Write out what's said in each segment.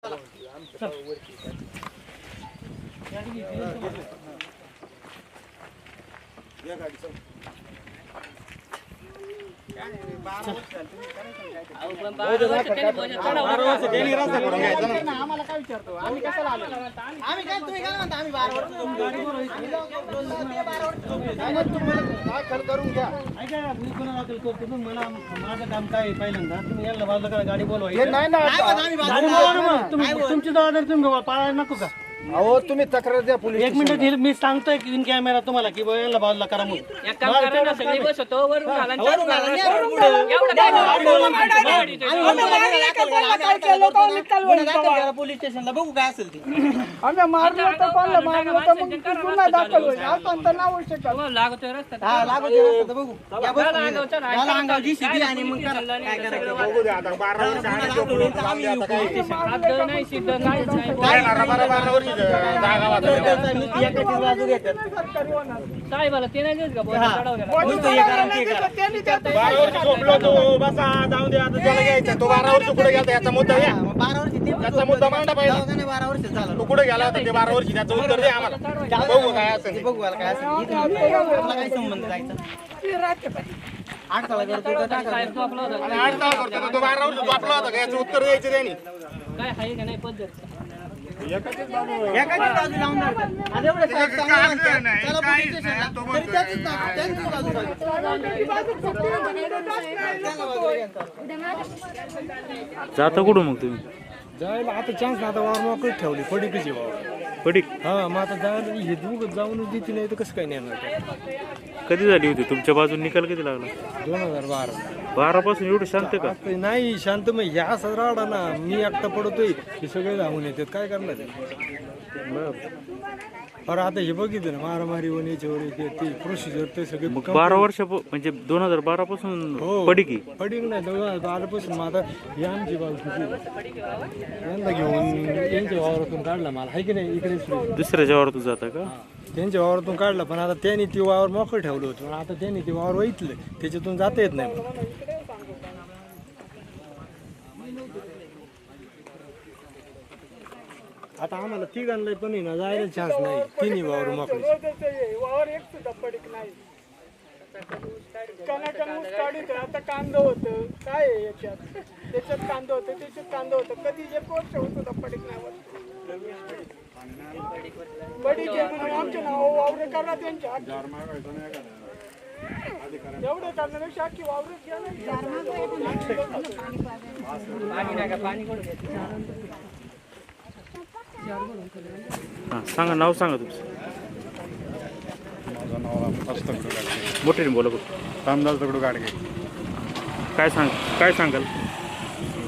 आम्हाला काय विचारतो आम्ही कशाला आलो आम्ही काय तुम्ही काय म्हणता आम्ही 12 वर्ष काय खर्च करून घ्या ऐका मी कोणाला तुम्ही मला माझं काम काय आहे पहिल्यांदा तुम्ही याला बाजूला गाडी बोलवा नाही ना तुम्ही तुमची जबाबदारी तुम्ही पाळायला नको का अहो तुम्ही तक्रार द्या पोलीस 1 मिनिट मी सांगतोय की इन कॅमेरा तुम्हाला की याला बाजूला करा म्हणून एक काम करा ना सगळी बसतो वरून घाला एवढं काय पोलीस स्टेशनला बघू काय असेल ते आम्ही मारलं तर कोणाला मारलं तर मग गुन्हा दाखल होईल आपण तर नाव शकतो लागतोय रस्ता हा लागतोय रस्ता बघू या बस याला अंगाव जीसीबी आणि मग काय करायचं बघू द्या आता 12 वर्ष आम्ही नाही सिद्ध नाही साहेबाला ते नाही देत का जाऊ दे आता त्याला घ्यायचा तो 12 वर्ष पुढे गेला याचा मुद्दा या 12 वर्ष त्याचा मुद्दा मांडा पाहिजे 12 वर्ष झाला तो कुठे गेला होता ते 12 वर्ष त्याचं उत्तर दे आम्हाला बघू काय असेल बघू काय असेल आपला काय संबंध जायचा 8 साला करतो का साहेब झोपला होता आणि 8 साला करतो तो 12 वर्ष झोपला होता याचं उत्तर द्यायचं त्यांनी काय आहे का नाही पद्धत एकाच बाजू लावून आज एवढं जाता कुठं मग तुम्ही जायला आता चान्स ना आता वावर मोकळी ठेवली पडीक वावर पडीक हा मग आता जायला हे दोघं जाऊनच देते नाही तर कसं काय नेणार कधी झाली होती तुमच्या बाजून निकाल कधी लागला 2012 12 पासून एवढं शांत का नाही शांत मग ह्या असा राडा ना मी एकटा पडतोय हे सगळे धावून येतात काय करणार अरे आता हे बघितलं ना मारामारी याच्यावर ते प्रोसिजर ते सगळे 12 वर्ष म्हणजे 2012 पासून पडीक पडीक नाही 2012 पासून मग आता ही आमची बाजू यांना घेऊन यांच्या वावरातून काढला मला आहे की नाही इकडे दुसऱ्याच्या वावरातून जाता का त्यांच्या वावरातून काढला पण आता त्यांनी ती वावर मोकळं ठेवलं होतं पण आता त्यांनी ती वावर वैतलं त्याच्यातून जाता येत नाही आता आम्हाला तिघांना पण ना जायला चान्स नाही तिन्ही वावर मोकळे वावर एक सुद्धा पडीक नाही आता कांदा होतं काय आहे त्याच्यात कांदा होतं त्याच्यात कांदा होतं कधी 1 वर्ष होत होता पडीक नाही पडीक आमच्या नाव वावर करा त्यांच्या एवढं करण्यापेक्षा की वावर सांगा नाव सांगा तुमचं माझं नाव मोठे बोला रामदास दगडू गाडगे काय सांगाल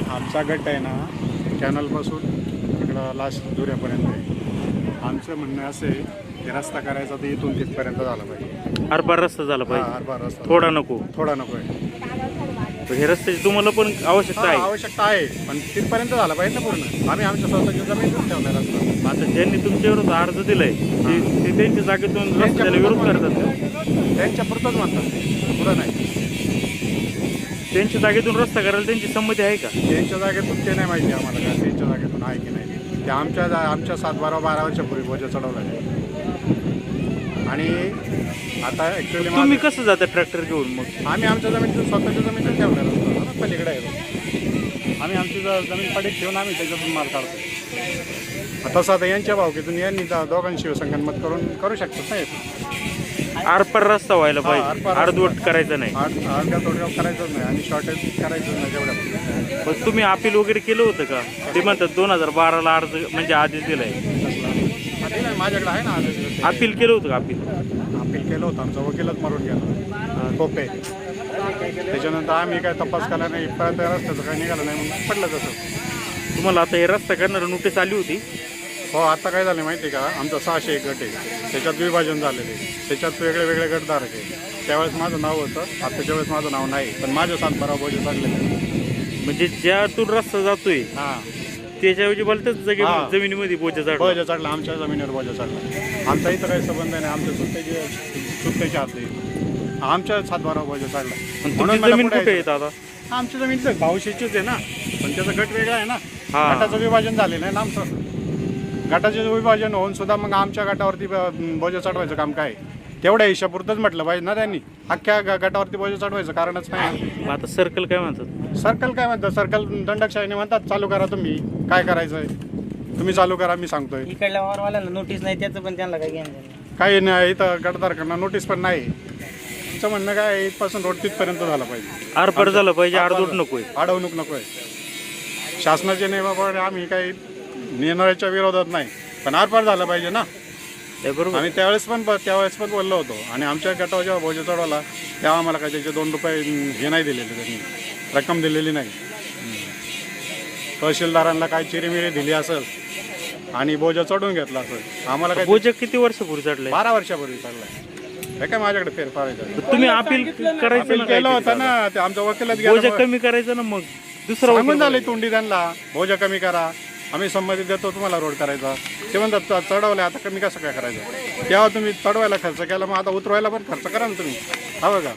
आमचा गट आहे ना कॅनलपासून इकडं लास्ट दुऱ्यापर्यंत आहे आमचं म्हणणं असं आहे की रस्ता करायचा तर इथून तिथपर्यंत झाला पाहिजे हरभर रस्ता झाला पाहिजे हरभर रस्ता थोडा नको आहे हे रस्त्याची तुम्हाला पण आवश्यकता आहे आवश्यकता आहे पण तिथपर्यंत झाला पाहिजे ना पूर्ण आम्ही आमच्या स्वतःच्या जमिनीतून ठेवणार रस्ता आता ज्यांनी तुमच्या विरोधात अर्ज दिलाय ते त्यांच्या जागेतून रस्त्याला विरोध करतात का त्यांच्या पुरतच म्हणतात पुढं नाही त्यांच्या जागेतून रस्ता करायला त्यांची संमती आहे का त्यांच्या जागेतून ते नाही माहिती आम्हाला का त्यांच्या जागेतून आहे की नाही ते आमच्या 7-12 वर्षापूर्वी बोजा चढवला आहे आणि आता ॲक्च्युली तुम्ही कसं जाता ट्रॅक्टर घेऊन मग आम्ही आमच्या जमिनीतून स्वतःच्या जमिनीतून ठेवणार असतो ना पलीकडे आहे आम्ही आमची जमीन पडीक ठेवून आम्ही त्याच्यातून माल काढतो तसं आता यांच्या भावकीतून यांनी दोघांशी संगनमत करू शकतात नाही आरपार रस्ता व्हायला पाहिजे अर्धवट करायचं नाही अर्ध्या थोड्या करायचंच नाही आणि शॉर्टेज करायचंच नाही तेवढ्या पण तुम्ही अपील वगैरे केलं होतं का ते म्हणतात 2012ला अर्ज म्हणजे आदेश दिलाय नाही माझ्याकडे आहे ना आदेश अपील केलं होतं का अपील केलं होतं आमचा वकीलच मरून गेला खोपे त्याच्यानंतर आम्ही काय तपास केला नाही परत रस्त्याचं काही निघालं नाही म्हणून पडलं तसं तुम्हाला आता हे रस्ता करणारं नोटीस आली होती हो आता काय झालं माहिती आहे का आमचं 601 गट आहे त्याच्यात विभाजन झालेले त्याच्यात वेगळे गटधारक आहे त्यावेळेस माझं नाव होतं आताच्या वेळेस माझं नाव नाही पण माझ्या 7-12 बोजे चालले म्हणजे ज्यातून रस्ता जातोय हां त्याच्याऐवजी बोलतात जमिनीमध्ये बोजा चढला आमच्या जमिनीवर बोजा चढला आमचा इथं काही संबंध नाही आमच्या सुट्ट्याच्या हात आमच्या 7-12 बोजा चढला म्हणून जमीन कुठे आहे दादा आमच्या जमिनीचं भावशेचीच आहे ना पण त्याचा गट वेगळा आहे ना हा. गटाचं विभाजन झालेलं आहे ना आमचं. गटाचे विभाजन होऊन सुद्धा मग आमच्या गटावरती बोजा चढवायचं काम काय? तेवढ्या हिशापुरतंच म्हटलं पाहिजे ना त्यांनी. अख्ख्या गटावरती बोजा चढवायचं कारणच नाही. मग आता सर्कल काय म्हणतात? सर्कल काय म्हणतात? सर्कल दंडकशाहीने म्हणतात चालू करा, तुम्ही काय करायचंय तुम्ही चालू करा, मी सांगतोय. इकडल्या वारवाल्यांना नोटीस नाही, त्याचं पण त्यांना काही घेणं देणं नाही. काही नाही, इथं गटधारकांना नोटीस पण नाही. तुमचं म्हणणं काय, इथपासून रोड तिथपर्यंत झालं पाहिजे, आरपार झालं पाहिजे, आडदोड नकोय. अडवणूक नकोय. शासनाच्या नियमाप्रमाणे आम्ही काही निर्णयाच्या विरोधात नाही, पण आरपार झालं पाहिजे ना. ते बरोबर. आम्ही त्यावेळेस पण बोललो होतो. आणि आमच्या गटावर जेव्हा भोजे चढवला तेव्हा आम्हाला काय त्याचे 2 रुपये हे नाही दिलेले, त्यांनी रक्कम दिलेली नाही. तहसीलदारांना काय चिरीमिरी दिली असेल आणि बोजा चढवून घेतला असेल. आम्हाला काय बोजा किती वर्षापूर्वी चढलंय? 12 वर्षापूर्वी चाललाय. हे काय माझ्याकडे फेरफार आहे. तुम्ही अपील करायचं ना, केलं होतं ना, ते आमच्या वकिलात बोजा गेलं. कमी करायचं ना. मग दुसरं सांगून वकील झाले तोंडी त्यांना, भोजा कमी करा, आम्ही संमती देतो तुम्हाला रोड करायचा. ते म्हणतात चढवलं, आता कमी कसं काय करायचं? तेव्हा तुम्ही चढवायला खर्च केला, मग आता उतरवायला पण खर्च करा ना तुम्ही. हवं का?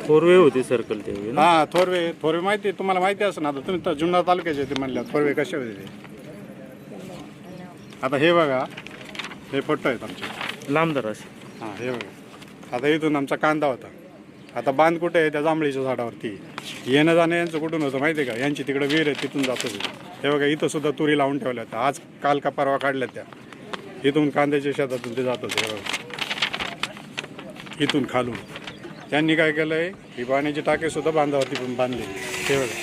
फोरवे होती सर्कल ते ना. हा, थोरवे माहिती, तुम्हाला माहिती असं ना. आता तुम्ही तर जुन्नर तालुक्याचे ते म्हणल्या थोरवे कसे होते ते. आता हे बघा, हे फोटो आहेत आमचे लांबदार असे. हां, हे बघा. आता इथून आमचा कांदा होता. आता बांध कुठे आहे? त्या जांभळीच्या झाडावरती. येणं जाणं यांचं कुठून होतं माहिती आहे का? यांची तिकडे विहीर आहे, तिथून जातो ते. हे बघा, इथं सुद्धा तुरी लावून ठेवल्या होत्या. आज काल का परवा काढल्या त्या. इथून कांद्याच्या शेतातून ते जात होते. हे बघा, इथून खालून त्यांनी काय केलंय, ही पाण्याची टाके सुद्धा बांधावरती पण बांधली. हे बघा.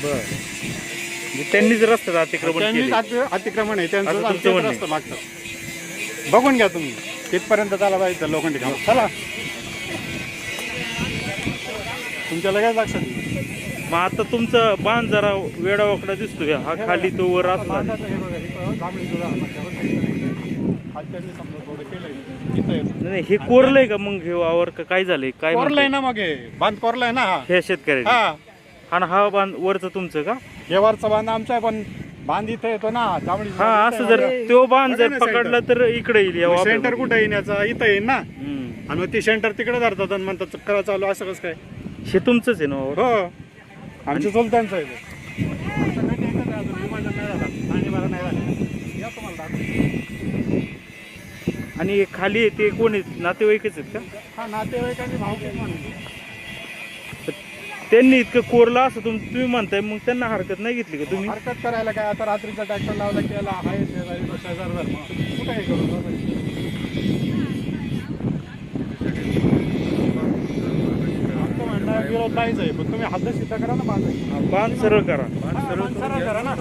म्हणजे त्यांनीच रस्त्यात अतिक्रमण केले. अतिक्रमण आहे असं तुमचं त्यांचं, म्हणणं रस्ता मागचं. बघून घ्या तुम्ही, तिथपर्यंत चाला पाहिजे लोखंडी काम. चला, तुमच्या लगेच लक्षात येईल. मग आता तुमचा बांध जरा वेडावाकडा दिसतोय. हा खाली तो वर असणार. नाही, हे कोरलंय का मग? हे वावर का काय झालंय? काय कोरलंय ना, मग हे बांध कोरलाय ना. हे शेतकऱ्याचे. हा, आणि हा बांध वरचं तुमचं का? हे वरचा बांध आमचा आहे, पण बांध इथे येतो ना. हा, असं जर तो बांध जर पकडला तर इकडे येईल. या वापरात. सेंटर कुठे येईल याचा? इथं येईल ना. हम्म. आणि मग ती सेंटर तिकडे धरतात आणि म्हणतात करा चालू. असं कसं काय? हे तुमचंच आहे ना वावर? हो, आमच्या चुलत्यांचं आहे ते. आणि खाली आहे ते कोण आहेत? नातेवाईकच आहेत का? हा, नातेवाईकांनी भाव घेतला. त्यांनी इतकं कोरलं असं तुम्ही म्हणताय, मग त्यांना हरकत नाही घेतली का तुम्ही? हरकत करायला काय? आता रात्रीचा ट्रॅक्टर लावला केला आहे कुठे हे करू? आमचं म्हणणं आहे, विरोध नाहीच आहे, पण तुम्ही हद्द सिद्ध करा ना. बांध सरळ करा. सरळ करा ना.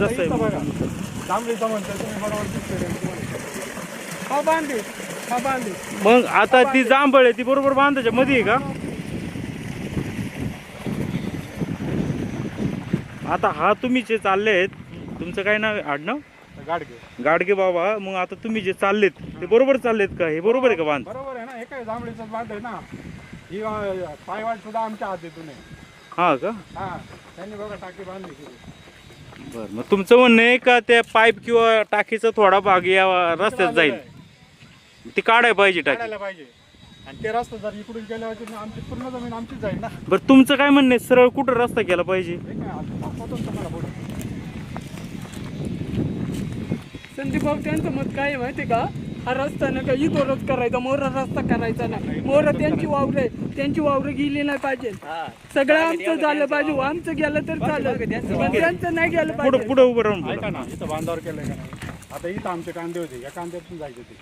जसं आहे. बघा, जांभळीचं म्हणताय तुम्ही, बरोबर दिसतंय. हा बांधे. मग आता ती जांभळ आहे ती बरोबर बांधायच्या मध्ये आहे का? आता हा तुम्ही जे चालले आहेत, तुमचं काय नाव आहे? आडनाव? गाडगे. गाडगे बाबा. मग आता तुम्ही जे चाललेत ते बरोबर चाललेत का? हे बरोबर आहे का बांध? बरोबर आहे ना. हे काय जांभळीचाच बांध आहे ना. ही पायवाट सुद्धा आमच्या हातीतून आहे. हा का? हा, त्यांनी बघा टाकी बांधली. बरं, मग तुमचं म्हणणं आहे का त्या पाईप किंवा टाकीचा थोडा भाग या रस्त्यात जाईल, ती काढायला पाहिजे टाकी? काढायला पाहिजे. आणि ते रस्ता जर इकडून केल्यावर आमची पूर्ण जमीन आमचीच जाईल ना. बरं, तुमचं काय म्हणणं आहे? सरळ कुठं रस्ता केला पाहिजे? संदीप भाऊ, त्यांचं मत काय आहे माहिती का? हा रस्ता नका इथोरच करायचा, मोरा रस्ता करायचा ना. मोरा त्यांची वावरं गेली नाही पाहिजे. सगळं आमचं झालं पाहिजे. आमचं गेलं तर चालेल, पण त्यांचं नाही गेलं पुढं पाहिजे. पुढं उभं राहून बोला. ऐका ना, इथं बांधावर केलंय का नाही? आता इथं आमचे कांदे होते, या कांद्यातून जायचे ते.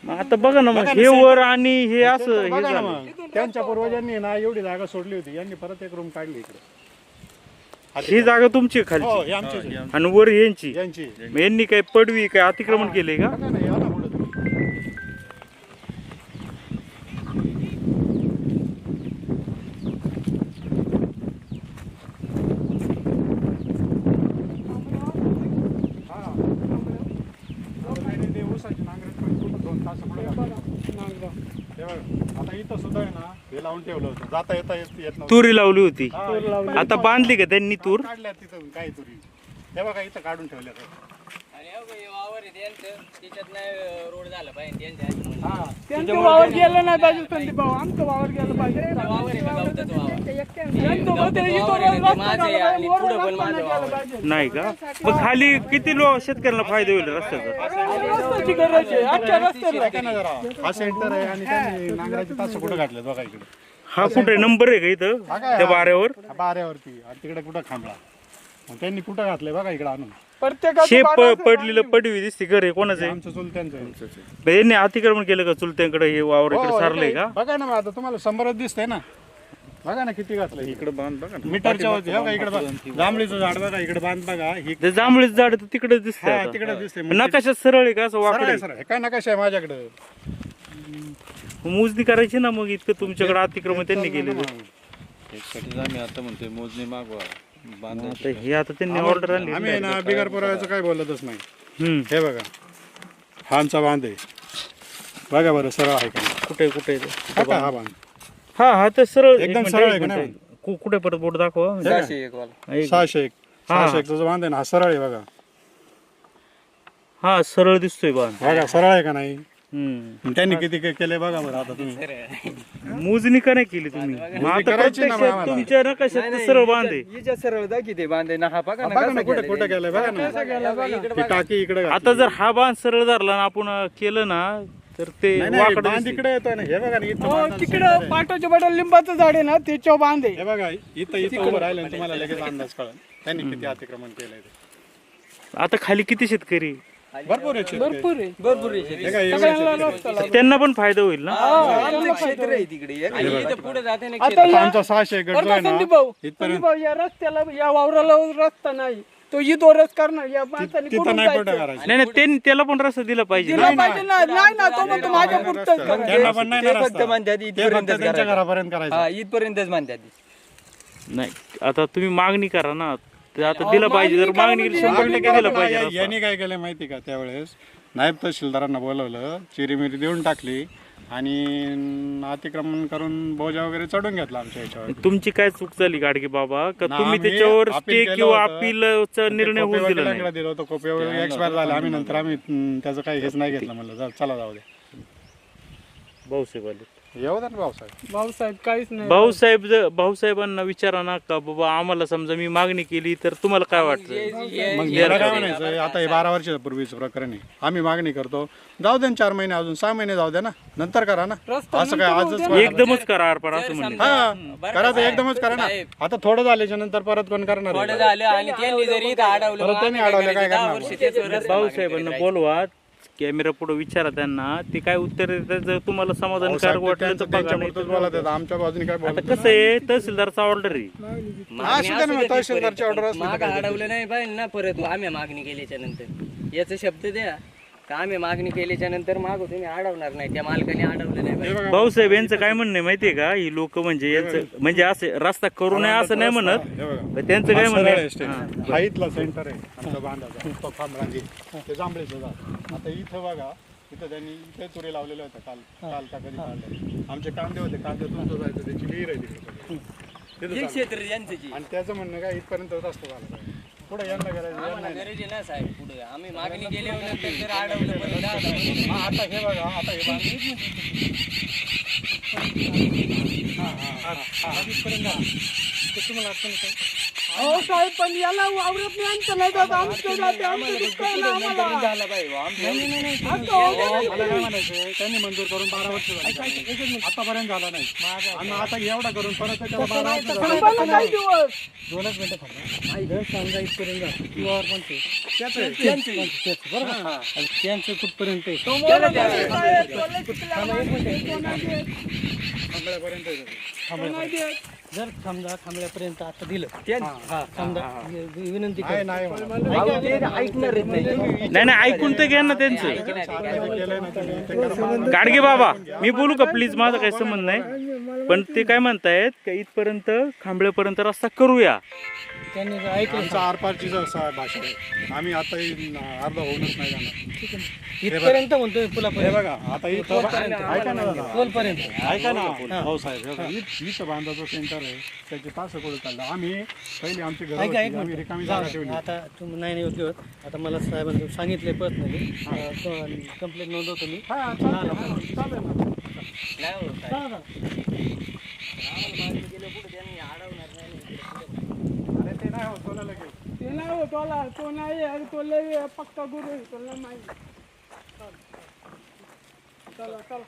मग आता बघा ना, मग हे वर आणि हे असं हे बघा ना झालं. मग. त्यांच्या पूर्वजांनी ना एवढी जागा सोडली होती, यांनी परत एक रूम काढली इकडे. ही जागा तुमची आहे हो, खाली हे आमचीच आहे. आणि वर यांची. यांची. मग यांनी काय पडवी काय अतिक्रमण केलंय का? बघा ना, या ना पुढं तुम्ही. आता इथं सुद्धा आहे ना, हे लावून ठेवलं होतं, जाता येता येत नव्हतं. तुरी लावली होती, हा, आता बांधली का त्यांनी तूर? काढल्या तिथं काही तुरी. हे बघा, इथं काढून ठेवल्या. त्यांचं वावर गेलं नाही पाहिजे संदीप भाऊ, आमचं वावर गेलं पाहिजे. त्यांचं मत आहे, इथं रस्ता झाला पाहिजे, मोर रस्ता नाही गेला पाहिजे. नाही का? मग खाली किती शेतकऱ्यांना फायदा होईल रस्त्याचा? रस्त्याची गरज आहे अख्ख्या रस्त्याला. ऐका ना जरा, हा सेंटर आहे आणि त्यांनी नांगराचे तास कुठं घातले बघा इकडे हा कुठे नंबर आहे का इथं त्या बाऱ्यावर? बाऱ्यावरती आणि तिकडे कुठं थांबला मग त्यांनी कुठं घातलंय बघा इकडे आणून प्रत्येकाचं शेप बारा- पडलेलं पडवी दिसते घर आहे कोणाचं आहे? आमचं चुलत्यांचं आहे. बे, यांनी अतिक्रमण केलं का चुलत्यांकडे हे वावर इकडे हो, सारलंय का? बघा ना मग आता तुम्हाला 100 दिसतंय ना, बघा ना किती घातलंय इकडे बांध बघा ना. मीटरच्या वरती बघा इकडे जांभळीचं झाड बघा इकडे बांध बघा ही ते जांभळीच झाड तर तिकडे दिसतंय हा, आता. तिकडे दिसते नकाशात सरळ आहे का असं वाकडे? काय नकाशा आहे माझ्याकडे मोजणी करायची ना मग इतकं तुमच्याकडे अतिक्रमण त्यांनी केलेलं. आम्ही आता म्हणतोय मोजणी मागवा आता हे आता त्यांनी ऑर्डर आणली. आम्ही ना बिगर पुराव्याचं काय बोलतच नाही. हम्म. हे बघा हा आमचा बांध आहे बघा बरं सरळ आहे का नाही? कुठे कुठे हा का हा बांध हा हा तर सरळ एकदम एक सरळ आहे मिनिट, का एक नाही? मिनिट. कुठे परत बोट दाखवा. 601 जो बांध आहे ना हा सरळ आहे बघा हा सरळ दिसतोय बाण. बघा सरळ आहे का नाही? हम्म. त्यांनी किती केले बघा बरं आता तुम्ही मोजणी का नाही केली तुम्ही? मग आता करायची ना मग प्रत्यक्षात आम्हाला. तुमच्या नकाशात तर सरळ बांध आहे. सरळ दाखी बांधे ना हा बघा बघा ना कुठे कुठे केलंय बघा ना ती टाकी इकडे आता जर हा बांध सरळ धरला ना आपण केलं ना तर ते वाकडं बांध दिसते. इकडे येतोय ना हे बघा ना इथं हो, बांध तिकडं पाटाच्या बडा लिंबाचं झाड आहे ना त्याच्यावर बांध आहे. हे बघा इथं उभं राहिलं तुम्हाला लगेच अंदाज कळेल त्यांनी किती अतिक्रमण केलंय ते. आता खाली किती शेतकरी? भरपूर आहे शेतकरी. भरपूर आहे. हे काय एवढे सगळ्यांना शेतकरी. रस्ता लागतो. त्यांना पण फायदा होईल ना? आता आमचा 600 गट जो बरं का आहे ना संदीप भाऊ, इथपर्यंत संदीप भाऊ, या रस्त्याला या वावराला रस्ता नाही तो इथोरच करणार या माणसाने तिथं कुठून नाही कुठं जायचं? करायचं नाही नाही त्यांनी त्याला पण रस्ता दिला पाहिजे दिला पाहिजे ना. नाही ना तो म्हणतो माझ्या पुरतं त्यांना पण नाही ना फक्त रस्ता. म्हणतात ते इथपर्यंत फक्त त्यांच्या घरापर्यंत करायचं इथपर्यंतच म्हणतात. नाही आता तुम्ही मागणी करा ना, ते आता दिलं पाहिजे. जर मागणी केली 100% दिलं पाहिजे रस्ता. यांनी काय केलं माहिती का त्यावेळेस नायब तहसीलदारांना बोलवलं चिरीमिरी देऊन टाकली आणि अतिक्रमण करून बोजा वगैरे चढून घेतला आमच्या याच्यावर. तुमची काय चूक झाली गाडगे बाबा का ना, तुम्ही आम्ही त्याच्यावर अपील स्टे केलं किंवा होतं. अपीलचा निर्णय होऊन दिला नाही? दिलं होतं कोपे वगैरे एक्सपायर झाला आम्ही नंतर आम्ही त्याचं काही हेच नाही घेतलं म्हणलं चला जाऊ दे भाऊसाहेब आले. येऊ दे ना भाऊसाहेब. भाऊसाहेब काहीच नाही. भाऊसाहेबांना विचारा ना का बाबा आम्हाला समजा मी मागणी केली तर तुम्हाला काय वाटतं? मग याला काय म्हणायचं आता हे 12 वर्षापूर्वीचं प्रकरण आहे. आम्ही मागणी करतो जाऊ दे ना 4 महिने अजून 6 महिने जाऊ द्या ना नंतर करा ना. असं काय आजच एकदमच करा आरपार असं म्हणलं. हा करा तर एकदमच करा ना. आता थोडं झाल्याच्या नंतर परत कोण करणार आहे? परत त्यांनी अडवलं काय करणार? भाऊसाहेबांना बोलवा, कॅमेरा पुढे विचारा त्यांना, ते काय उत्तर देतात. जर तुम्हाला समाधानकारक वाटलं तर बघा. नाही त्यांच्यापुरतंच बोलत आहेत. आमच्या बाजूने काय आता बोलत कसं आहे तहसीलदारचा ऑर्डर आहे. असू दे ना मग तहसीलदारची ऑर्डर असली तर माग काय अडवलं नाही पाहिजे ना परत आम्ही मागणी केल्याच्या नंतर याचा शब्द द्या का आम्ही मागणी केल्याच्या नंतर मागू तुम्ही अडवणार नाही त्या मालकाने अडवलं नाही पाहिजे. भाऊसाहेब यांचं काय म्हणणं आहे माहितीये का, ही लोक म्हणजे यांचं म्हणजे असे रस्ता करू नये असं नाही म्हणत, हे बघा. पण त्यांचं काय म्हणणं आहे, हा इथला सेंटर आहे आमच्या बांधाचा तो खांबळांगी ते जांभळीचं झाड. आता इथं बघा इथं त्यांनी इथे तुरे लावलेले होते काल का कधी काढले आमचे कांदे होते कांदे तुमचं जायचं त्याची विहीर आहे तिकडे तिथं हे चालू. क्षेत्र यांचं आणि त्याचं म्हणणं काय इथपर्यंत रस्ता झाला पाहिजे. पुढे यांना करायचं यांना नाही. गरज आहे ना साहेब पुढे आम्ही मागणी केल्यानंतर जर अडवलं परत दहा मिनिटं. हा, आता हे बघा आता हे बांध हो साहेब पण याला वावरत नाही आमचं नाही जात आमचं जाते आमचं दुष्काळ ना आम्हाला. झालं पाहिजे आमचं आता हो गं. मला काय म्हणायचं त्यांनी मंजूर करून 12 वर्ष झाली आतापर्यंत झाला नाही आणि आता एवढा करून परत त्याच्यावर 12 वर्ष झाली. थांबायला काही दिवस. त्यांचं कुठपर्यंत आहे? तुम्हाला काय साहेब, बोलायचं तुला माहिती आहे, थांबल्यापर्यंत आहे ते. कोणा देत? जर समजा थांबल्यापर्यंत आता दिलं हा समजा विनंती नाही नाही म्हणा. ऐकणार नाही. नाही नाही ऐकून तर घ्या ना त्यांचं. आता जे केलंय ना तुम्ही ते करा. गाडगे बाबा मी बोलू का प्लीज, माझा काही संबंध नाही, पण ते काय म्हणतायत का इथपर्यंत खांबळेपर्यंत रस्ता करूया. त्यांनी जर ऐकलं आमचा आरपारची भाषा आहे आम्ही आता अर्धा होऊनच नाही जाणार. इथपर्यंत म्हणतोय हे पुलापर्यंत बघा आता इथं ऐका ना दादा. पोलपर्यंत ऐका ना भाऊसाहेब हे बघा, इथं बांधाचं सेंटर आहे त्याचे तास कुठं चाललं आम्ही पहिले आमची घर आम्ही रिकामी जागा ठेवली आता तुम्ही नाही होत आता मला साहेबांनी सांगितले पर्सनली कंप्लेंट नोंदवतो मी हा चालेल ना. नाही हो साहेब. आम्हाला मागणी केलं पुढे त्यांनी अडवणार नाही. अरे ते नाही होत बोलायला लगेच. ते नाही हो तो नाही अरे तो लय पक्का गुरु आहे तुला माहिती चला चला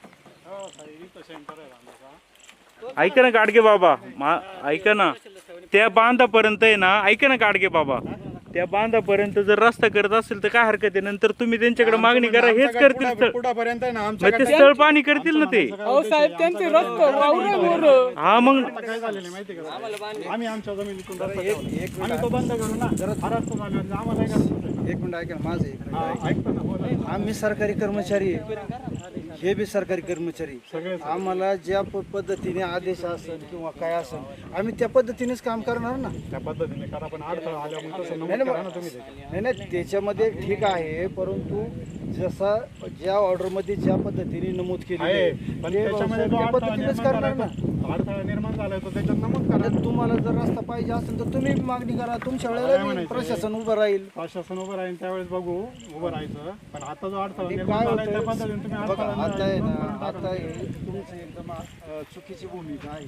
हो साहेब इथं सेंटर आहे बांधाचा. ऐका ना गाडगे बाबा ऐका ना त्या बांधापर्यंत आहे ना ऐका ना गाडगे बाबा त्या बांधापर्यंत जर रस्ता करत असेल तर काय हरकत आहे नंतर तुम्ही त्यांच्याकडे मागणी करा हेच करतील स्थळ पुढापर्यंत आहे ना मग आमच्या ते स्थळ पाणी करतील ना ते अहो साहेब त्यांचे रस्ता वावरे मोर हा मग काय झालेलं आहे माहिती आहे का आम्ही आमच्या जमिनीतून रस्ता ठेवला. आम्ही तो बंद करू ना हा रस्ता झाल्यावर आम्हाला काय करायचं? एक मिनिट ऐका माझं हा, ऐकतो ना बोला. आम्ही सरकारी कर्मचारी आहे. हे बी सरकारी कर्मचारी सगळे आम्हाला ज्या पद्धतीने आदेश असेल किंवा काय असेल आम्ही त्या पद्धतीनेच काम करणार ना. त्या पद्धतीने करा पण अडथळा आल्यामुळे तसं नमूद करा ना तुम्ही ते. नाही त्याच्यामध्ये ठीक आहे परंतु जसा ज्या ऑर्डरमध्ये ज्या पद्धतीने नमूद केली आहे पण त्याच्यामध्ये जो त्या अडथळा पद्धतीनेच निर्माण करणार झालाय ना. तो अडथळा निर्माण झालाय तो त्याच्यात नमूद करा. आता तुम्हाला जर रस्ता पाहिजे असेल तर तुम्ही मागणी करा तुमच्या काय वेळेला म्हणायचं? प्रशासन उभं राहील. प्रशासन उभं राहील त्यावेळेस बघू उभं राहायचं पण आता जो अडथळा ते निर्माण काय झालाय त्या होतं पद्धतीने तुम्ही बघा अडथळा आता आहे ना निर्माण करा. आता हे तुमचं एकदम चुकीची भूमिका आहे.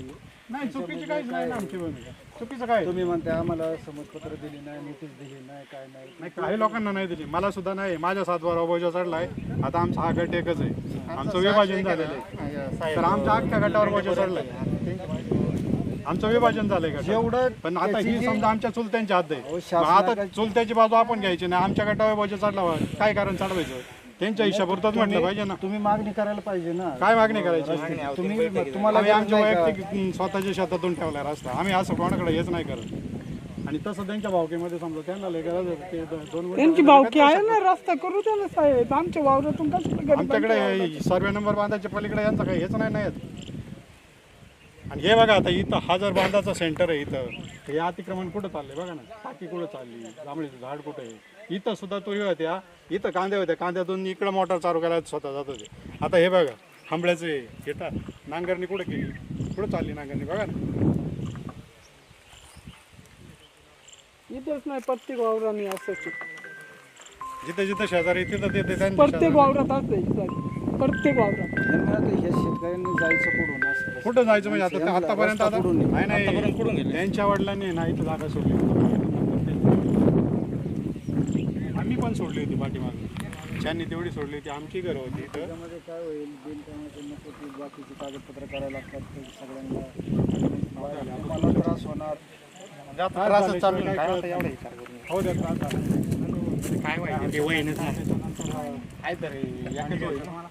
नाही चुकीची काहीच नाही ना आमची भूमिका. चुकीचं काय तुम्ही म्हणताय आम्हाला समजपत्र दिली नाही नोटीस दिली नाही काय नाही. नाही काही लोकांना नाही दिली मला सुद्धा नाही माझ्या 7 वर बोजा चढलाय आता आमचा हा गट एकच आहे आमचं विभाजन झालेलं आहे तर आमच्या अख्ख्या गटावर बोजा चढलाय आमचं विभाजन झालंय गट जेवढं पण आता ही समजा आमच्या चुलत्यांच्या हात आहे अहो, मग शासनाला- आता चुलत्याची बाजू आपण घ्यायची नाही आमच्या गटावर बोजा चढला काय कारण चढवायचं त्यांच्या हिशापुरतच म्हटलं पाहिजे ना तुम्ही मागणी करायला पाहिजे ना. काय मागणी करायची तुम्ही तुम्हाला आम्ही आमच्या नाही का? वैयक्तिक स्वतःच्या शेतातून ठेवलाय रस्ता आम्ही असं कोणाकडे हेच नाही करत आणि तसं त्यांच्या भावकीमध्ये समजा त्यांना लय गरज आहे, ते 2 गुंठे त्यांची भावकी आहे ना रस्ता करू द्या ना साहेब आमच्या वावरातून कसं आमच्याकडे सर्वे नंबर बांधायच्या पलीकडे यांचं काही हेच नाही येत आणि हे बघा आता इथं हा जर बांधाचा सेंटर आहे इथं हे अतिक्रमण कुठं चाललंय बघा ना टाकी कुठं चालली जांभळीचं झाड कुठं आहे इथं सुद्धा तुरी होत्या इथं कांदे होत्या कांद्यातून इकडं मोटर चालू करायला स्वतः जात होते आता हे बघा खांबळ्याचे येतात नांगरणी कुठं केली कुठं चालली नांगरणी बघा ना इथेच नाही प्रत्येक वावराने असंच जिथे जिथे शेजारी तिथं तिथे त्यांनी प्रत्येक वावरात असते प्रत्येक वावरात त्यांना आता ह्या शेतकऱ्यांनी जायचं कुठून असं कुठं जायचं म्हणजे आता ते आतापर्यंत आता कुठून आहे? नाही त्यांच्या वडिलांनी ना इथं जागा सोडली आम्ही पण सोडली होती पाठीमागे त्यांनी तेवढी सोडली होती आमची घरं होती इथं त्यामध्ये काय होईल बिनकामाचे नको ते बाकीचे कागदपत्र करायला लागतात ते सगळ्यांना मला त्रास होणार. त्रासच चालू आहे. काय होतं एवढं हो द्या त्रास झाला काय माहिती ते वहीनच नाही. काय तरी याकडे होईल ना मला.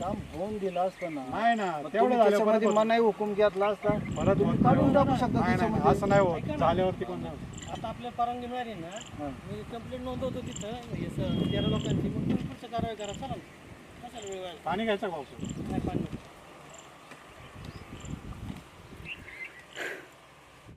काम होऊन दिलं असतं ना. नाही ना मग तेवढं तुम्ही झालं त्याच्यामध्ये परत मनाई हुकूम घेतला असता परत तुम्ही काढून टाकू शकता नाही नाही त्याच्यामध्ये. असं नाही होत झाल्यावरती कोण नाही होत. आता आपल्या परवानगी मिळाली ना मी कंप्लेंट नोंदवतो तिथं 13 लोकांची मग तुम्ही पुढचं कारवाई करा चला ना. कशाला वेळ व्हायला? पाणी घ्यायचं का पाऊस नाही पाणी